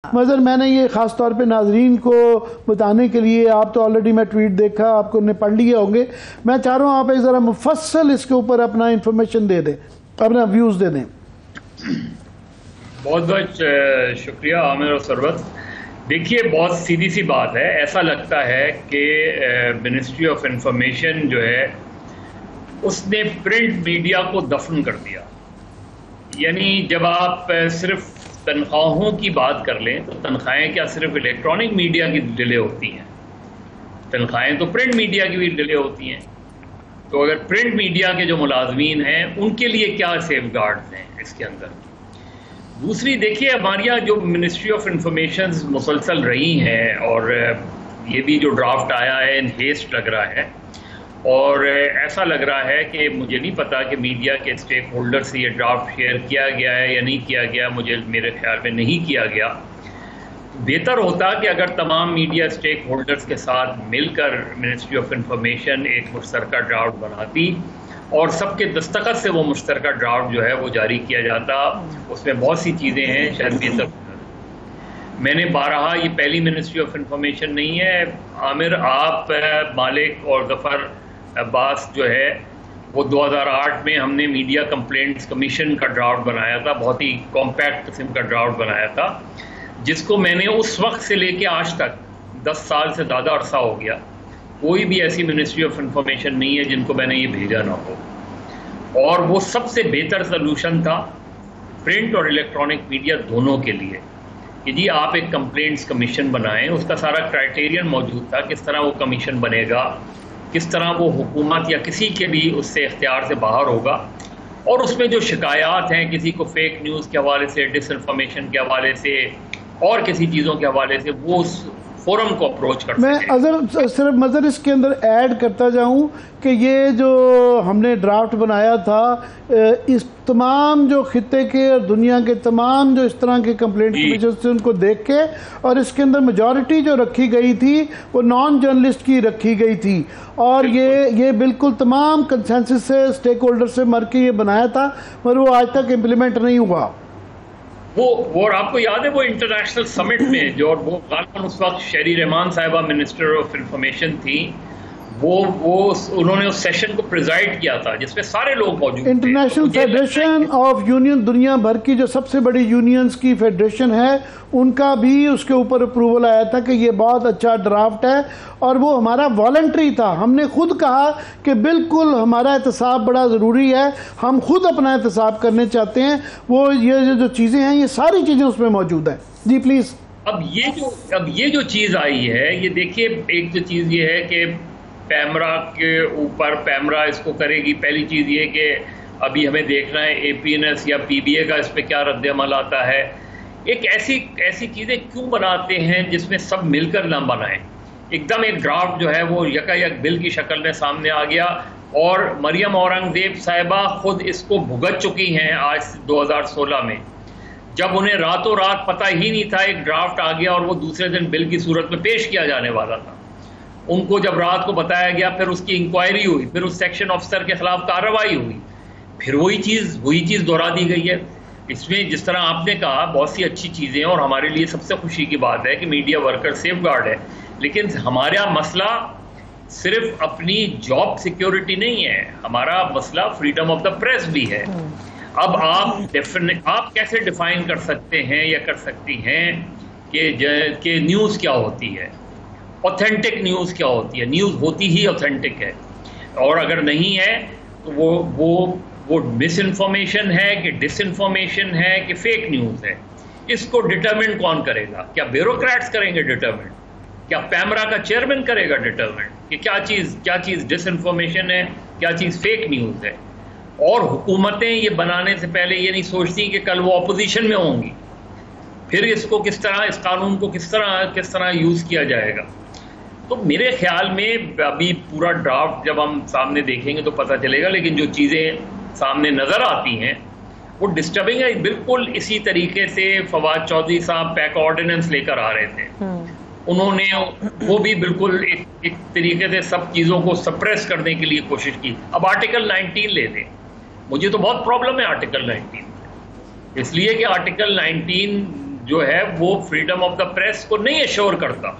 मगर मैंने ये ख़ास तौर पे नाजरीन को बताने के लिए, आप तो ऑलरेडी मैं ट्वीट देखा, आपको ने पढ़ लिए होंगे, मैं चाह रहा हूँ आप एक ज़रा मुफस्सल इसके ऊपर अपना इंफॉर्मेशन दे दें, अपना व्यूज़ दे दें। बहुत बहुत शुक्रिया आमिर और सरवत। देखिए, बहुत सीधी सी बात है। ऐसा लगता है कि मिनिस्ट्री ऑफ इंफॉर्मेशन जो है उसने प्रिंट मीडिया को दफन कर दिया। यानी जब आप सिर्फ तनख्वाहों की बात कर लें तो तनख्वाहें क्या सिर्फ इलेक्ट्रॉनिक मीडिया की डिले होती हैं? तनख्वाहें तो प्रिंट मीडिया की भी डिले होती हैं। तो अगर प्रिंट मीडिया के जो मुलाजमीन हैं उनके लिए क्या सेफ गार्ड्स हैं इसके अंदर? दूसरी, देखिए, हमारे यहाँ जो मिनिस्ट्री ऑफ इंफॉर्मेशन मुसलसल रही हैं, और ये भी जो ड्राफ्ट आया है इन हेस्ट लग रहा है, और ऐसा लग रहा है कि मुझे नहीं पता कि मीडिया के स्टेक होल्डर से ये ड्राफ्ट शेयर किया गया है या नहीं किया गया। मेरे ख्याल में नहीं किया गया। बेहतर होता कि अगर तमाम मीडिया स्टेक होल्डर्स के साथ मिलकर मिनिस्ट्री ऑफ इंफॉर्मेशन एक मुश्तरका ड्राफ्ट बनाती और सबके दस्तखत से वो मुश्तरका ड्राफ्ट जो है वो जारी किया जाता। उसमें बहुत सी चीज़ें हैं, शायद बेहतर। मैंने बारहा, ये पहली मिनिस्ट्री ऑफ इंफॉर्मेशन नहीं है आमिर, आप, मालिक और ज़फ़र अब्बास जो है वो 2008 में हमने मीडिया कंप्लेंट्स कमीशन का ड्राफ्ट बनाया था, बहुत ही कॉम्पैक्ट किस्म का ड्राफ्ट बनाया था, जिसको मैंने उस वक्त से लेके आज तक 10 साल से ज़्यादा अरसा हो गया, कोई भी ऐसी मिनिस्ट्री ऑफ इंफॉर्मेशन नहीं है जिनको मैंने ये भेजा ना हो। और वो सबसे बेहतर सलूशन था प्रिंट और इलेक्ट्रॉनिक मीडिया दोनों के लिए कि जी आप एक कंप्लेंट्स कमीशन बनाएं। उसका सारा क्राइटेरियन मौजूद था, किस तरह वो कमीशन बनेगा, किस तरह वो हुकूमत या किसी के भी उससे इख्तियार से बाहर होगा, और उसमें जो शिकायत हैं किसी को फेक न्यूज़ के हवाले से, डिसइंफॉर्मेशन के हवाले से और किसी चीज़ों के हवाले से, वो उस फोरम को अप्रोच कर मैं अगर सिर्फ मज़र इसके अंदर ऐड करता जाऊं कि ये जो हमने ड्राफ्ट बनाया था, इस तमाम जो खित्ते के और दुनिया के तमाम जो इस तरह के कंप्लेंट कमीशन से उनको देख के, और इसके अंदर मेजॉरिटी जो रखी गई थी वो नॉन जर्नलिस्ट की रखी गई थी, और ये बिल्कुल तमाम कंसेंसस से, स्टेक होल्डर से मर के ये बनाया था, मगर वो आज तक इम्प्लीमेंट नहीं हुआ। वो और आपको याद है वो इंटरनेशनल समिट में जो, और वो गालिबन उस वक्त शेरी रहमान साहिबा मिनिस्टर ऑफ इंफॉर्मेशन थी, वो उन्होंने उस सेशन को प्रिजाइड किया था जिसमें सारे लोग मौजूद थे। इंटरनेशनल फेडरेशन ऑफ यूनियन, दुनिया भर की जो सबसे बड़ी यूनियंस की फेडरेशन है, उनका भी उसके ऊपर अप्रूवल आया था कि ये बहुत अच्छा ड्राफ्ट है, और वो हमारा वॉलंटरी था। हमने खुद कहा कि बिल्कुल हमारा एहतसाब बड़ा ज़रूरी है, हम खुद अपना एहतसाब करने चाहते हैं। वो ये जो चीज़ें हैं, ये सारी चीज़ें उसमें मौजूद हैं। जी प्लीज़। अब ये जो चीज़ आई है, ये देखिए, एक जो चीज़ ये है कि पैमरा के ऊपर, पैमरा इसको करेगी। पहली चीज़ ये कि अभी हमें देखना है APNS या PBA का इस पर क्या रद्द-ए-अमल आता है। एक ऐसी चीज़ें क्यों बनाते हैं जिसमें सब मिलकर ना बनाएं? एकदम एक ड्राफ्ट जो है वो यकायक बिल की शक्ल में सामने आ गया, और मरियम औरंगज़ेब साहिबा खुद इसको भुगत चुकी हैं आज 2016 में, जब उन्हें रातों रात पता ही नहीं था, एक ड्राफ्ट आ गया और वो दूसरे दिन बिल की सूरत में पेश किया जाने वाला था। उनको जब रात को बताया गया, फिर उसकी इंक्वायरी हुई, फिर उस सेक्शन ऑफिसर के खिलाफ कार्रवाई हुई, फिर वही चीज़ दोहरा दी गई है। इसमें जिस तरह आपने कहा, बहुत सी अच्छी चीज़ें, और हमारे लिए सबसे खुशी की बात है कि मीडिया वर्कर सेफ गार्ड है, लेकिन हमारा मसला सिर्फ अपनी जॉब सिक्योरिटी नहीं है, हमारा मसला फ्रीडम ऑफ द प्रेस भी है। अब आप कैसे डिफाइन कर सकते हैं या कर सकती हैं कि न्यूज़ क्या होती है, ऑथेंटिक न्यूज़ क्या होती है? न्यूज़ होती ही ऑथेंटिक है, और अगर नहीं है तो वो मिस इन्फॉर्मेशन है कि डिसइंफॉर्मेशन है कि फेक न्यूज़ है। इसको डिटरमिन कौन करेगा? क्या ब्यूरोक्रेट्स करेंगे डिटरमिन? क्या पैमरा का चेयरमैन करेगा डिटरमिन कि क्या चीज़ डिसइंफॉर्मेशन है, क्या चीज़ फेक न्यूज़ है? और हुकूमतें ये बनाने से पहले ये नहीं सोचती कि कल वो अपोजिशन में होंगी, फिर इसको किस तरह, इस कानून को किस तरह यूज़ किया जाएगा। तो मेरे ख्याल में अभी पूरा ड्राफ्ट जब हम सामने देखेंगे तो पता चलेगा, लेकिन जो चीज़ें सामने नज़र आती हैं वो डिस्टर्बिंग है। बिल्कुल इसी तरीके से फवाद चौधरी साहब पैक ऑर्डिनेंस लेकर आ रहे थे, उन्होंने वो भी बिल्कुल एक तरीके से सब चीज़ों को सप्रेस करने के लिए कोशिश की। अब आर्टिकल 19 ले लें, मुझे तो बहुत प्रॉब्लम है आर्टिकल 19, इसलिए कि आर्टिकल 19 जो है वो फ्रीडम ऑफ द प्रेस को नहीं एश्योर करता।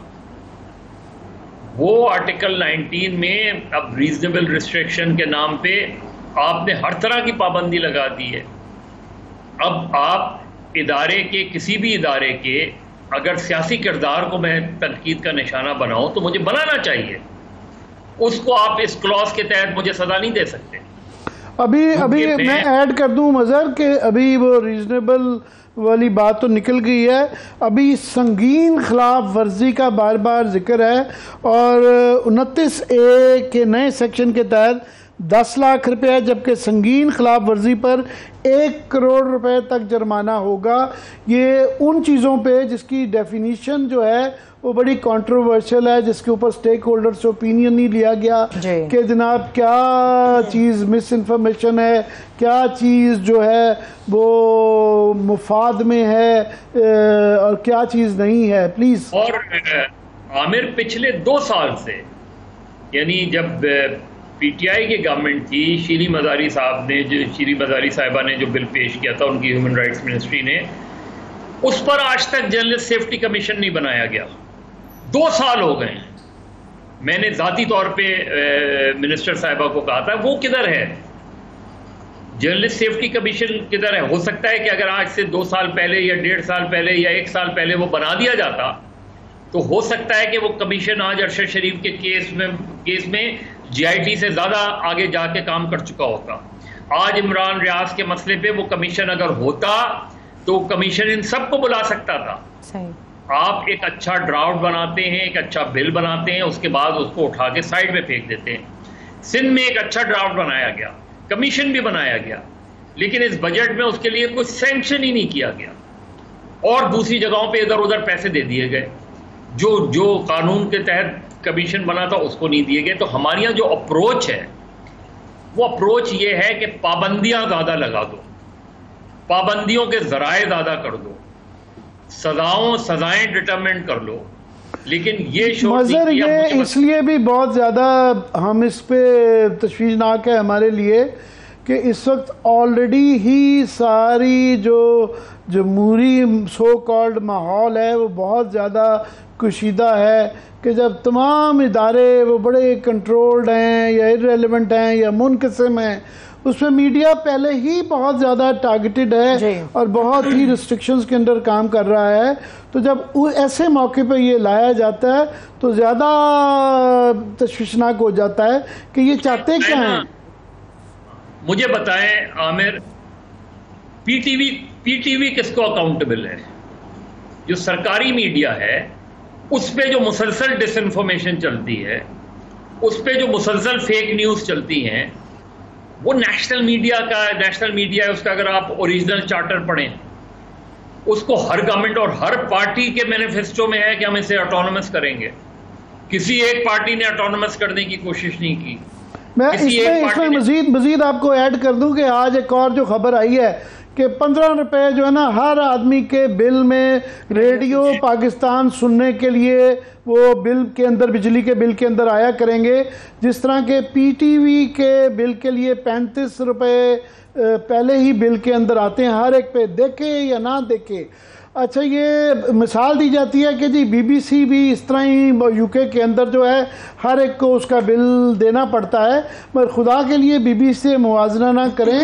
वो आर्टिकल 19 में अब रीजनेबल रिस्ट्रिक्शन के नाम पे आपने हर तरह की पाबंदी लगा दी है। अब आप इदारे के, किसी भी इदारे के अगर सियासी किरदार को मैं तनकीद का निशाना बनाऊं तो मुझे बनाना चाहिए, उसको आप इस क्लॉज के तहत मुझे सजा नहीं दे सकते। अभी मैं ऐड कर दूं मज़हर के अभी वो रीजनेबल वाली बात तो निकल गई है, अभी संगीन खिलाफ वर्जी का बार बार जिक्र है और 29A के नए सेक्शन के तहत 10 लाख रुपए, जबकि संगीन खिलाफ वर्जी पर 1 करोड़ रुपए तक जुर्माना होगा। ये उन चीज़ों पे जिसकी डेफिनीशन जो है वो बड़ी कंट्रोवर्शियल है, जिसके ऊपर स्टेक होल्डर्स से ओपिनियन नहीं लिया गया कि जनाब क्या चीज़ मिस इन्फॉर्मेशन है, क्या चीज़ जो है वो मुफाद में है और क्या चीज़ नहीं है। प्लीज़। और आमिर पिछले 2 साल से, यानी जब पीटीआई की गवर्नमेंट थी, शीरी मज़ारी साहिबा ने जो बिल पेश किया था उनकी ह्यूमन राइट्स मिनिस्ट्री ने, उस पर आज तक जर्नलिस्ट सेफ्टी कमीशन नहीं बनाया गया। 2 साल हो गए। मैंने ज़ाती तौर पे मिनिस्टर साहिबा को कहा था वो किधर है, जर्नलिस्ट सेफ्टी कमीशन किधर है। हो सकता है कि अगर आज से 2 साल पहले या 1.5 साल पहले या 1 साल पहले वो बना दिया जाता तो हो सकता है कि वो कमीशन आज अरशद शरीफ के केस में जीआईटी से ज़्यादा आगे जाके काम कर चुका होता। आज इमरान रियाज के मसले पे वो कमीशन अगर होता तो कमीशन इन सबको बुला सकता था। सही। आप एक अच्छा ड्राफ्ट बनाते हैं, एक अच्छा बिल बनाते हैं, उसके बाद उसको उठा के साइड में फेंक देते हैं। सिंध में एक अच्छा ड्राफ्ट बनाया गया, कमीशन भी बनाया गया, लेकिन इस बजट में उसके लिए कुछ सैंक्शन ही नहीं किया गया और दूसरी जगहों पे इधर उधर पैसे दे दिए गए। जो कानून के तहत कमीशन बना था उसको नहीं दिए गए। तो हमारे यहाँ जो अप्रोच है वो अप्रोच ये है कि पाबंदियां ज़्यादा लगा दो, पाबंदियों के ज़राए ज़्यादा कर दो, सजाएं डिटरमिन कर लो, लेकिन ये मज़हर ये इसलिए भी बहुत ज़्यादा हम इस पे तशवीशनाक है हमारे लिए कि इस वक्त ऑलरेडी ही सारी जो जमहूरी सो कॉल्ड माहौल है वो बहुत ज़्यादा कुशीदा है कि जब तमाम इदारे वो बड़े कंट्रोल्ड हैं या इररेलेवेंट हैं या मुनक़सिम हैं, उसमें मीडिया पहले ही बहुत ज़्यादा टारगेटेड है और बहुत ही रिस्ट्रिक्शंस के अंदर काम कर रहा है। तो जब ऐसे मौके पर ये लाया जाता है तो ज़्यादा तशवीशनाक हो जाता है कि ये चाहते क्या हैं। मुझे बताएं आमिर, पीटीवी किसको अकाउंटेबल है? जो सरकारी मीडिया है उस पे जो मुसलसल डिसइंफॉर्मेशन चलती है, उस पे जो मुसलसल फेक न्यूज़ चलती हैं, वो नेशनल मीडिया है उसका। अगर आप ओरिजिनल चार्टर पढ़ें, उसको हर गवर्नमेंट और हर पार्टी के मैनिफेस्टो में है कि हम इसे ऑटोनोमस करेंगे। किसी एक पार्टी ने ऑटोनोमस करने की कोशिश नहीं की। मैं इसमें मजीद आपको ऐड कर दूं कि आज एक और जो खबर आई है कि 15 रुपए जो है ना हर आदमी के बिल में रेडियो पाकिस्तान सुनने के लिए वो बिल के अंदर, बिजली के बिल के अंदर आया करेंगे, जिस तरह के पीटीवी के बिल के लिए 35 रुपए पहले ही बिल के अंदर आते हैं, हर एक पे देखे या ना देखे। अच्छा, ये मिसाल दी जाती है कि जी बीबीसी भी इस तरह ही यूके के अंदर जो है हर एक को उसका बिल देना पड़ता है, मगर खुदा के लिए बीबीसी से मुवाजना ना करें।